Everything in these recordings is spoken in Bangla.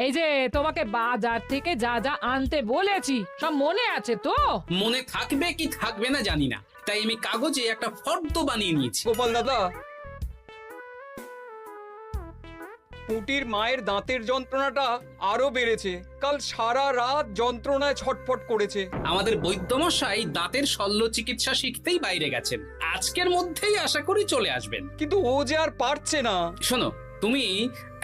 এই যে তোমাকে বাজার থেকে যা যা আনতে বলেছি সব মনে আছে তো? মনে থাকবে কি থাকবে না জানি না, তাই আমি কাগজে একটা ফর্দ বানিয়ে নিয়েছি। গোপাল দাদা, পুটির মায়ের দাঁতের যন্ত্রণাটা আরো বেড়েছে। কাল সারা রাত যন্ত্রণায় ছটফট করেছে। আমাদের বৈদ্যমশাই দাঁতের শল্য চিকিৎসা শিখতেই বাইরে গেছেন, আজকের মধ্যেই আশা করি চলে আসবেন। কিন্তু ও যে আর পারছে না। শোনো, তুমি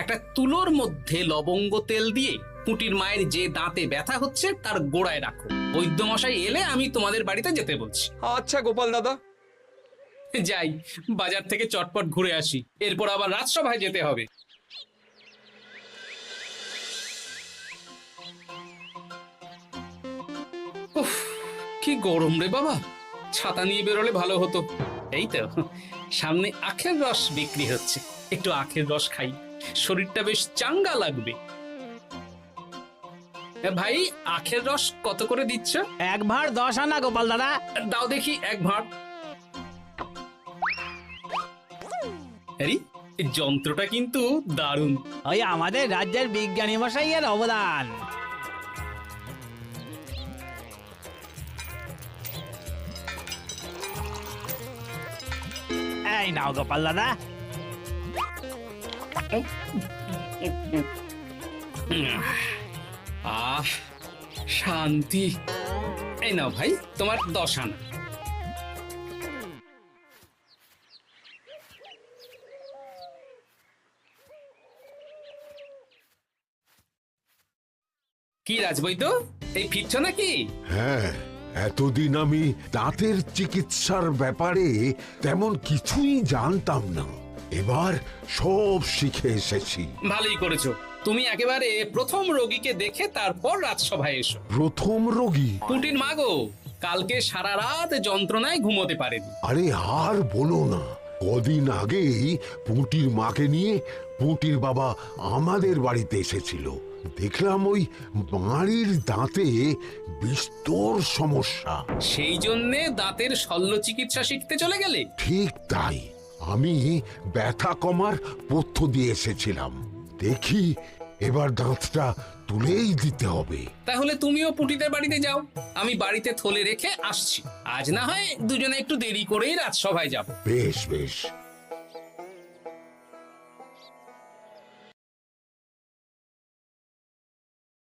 একটা তুলোর মধ্যে লবঙ্গ তেল দিয়ে পুটির মায়ের যে দাঁতে ব্যথা হচ্ছে তার গোড়ায় রাখো। বৈদ্যমশাই এলে আমি তোমাদের বাড়িতে যেতে বলছি। আচ্ছা গোপাল দাদা। যাই, বাজার থেকে চটপট ঘুরে আসি, এরপর আবার রাজসভায় যেতে হবে। উফ, কি গরম রে বাবা, ছাতা নিয়ে বেরোলে ভালো হতো। এই তো সামনে আখের রস বিক্রি হচ্ছে, একটু আখের রস খাই, শরীরটা বেশ চাঙ্গা লাগবে। ভাই, আখের রস কত করে দিচ্ছ? 1 ভাঁড় 10 আনা গোপাল দাদা। দাও দেখি 1 ভাঁড়। আরে, এই যন্ত্রটা কিন্তু দারুণ। ওই আমাদের রাজ্যের বিজ্ঞানী মশাইয়ের অবদান। এই নাও গোপাল দাদা। আহ, শান্তি। এই নাও ভাই, তোমার 10 আনা। কি রাজবৈদ্য, এই ফিরছ নাকি? হ্যাঁ, এতদিন আমি দাঁতের চিকিৎসার ব্যাপারে তেমন কিছুই জানতাম না। এবার সব শিখে এসেছি। ভালোই করেছো, তুমি একেবারে প্রথম রোগীকে দেখে তারপর রাজসভায় এসো। প্রথম রোগী? পুটির মা গো, কালকে সারা রাত যন্ত্রণায় ঘুমোতে পারেনি। আরে আর বলো না, কদিন আগেই পুঁটির মাকে নিয়ে পুঁটির বাবা আমাদের বাড়িতে এসেছিল। দেখলাম ওই বাড়ির দাঁতে বিস্তর সমস্যা। সেই জন্যে দাঁতের শল্য চিকিৎসা শিখতে চলে গেলে? ঠিক তাই, আমি ব্যথা কমার পথ্য দিয়ে এসেছিলাম। দেখি এবার দাঁতটা তুলেই দিতে হবে। তাহলে তুমিও পুটিদের বাড়িতে যাও, আমি বাড়িতে থলে রেখে আসছি। আজ না হয় দুজনে একটু দেরি করেই রাজসভায় যাব। বেশ বেশ।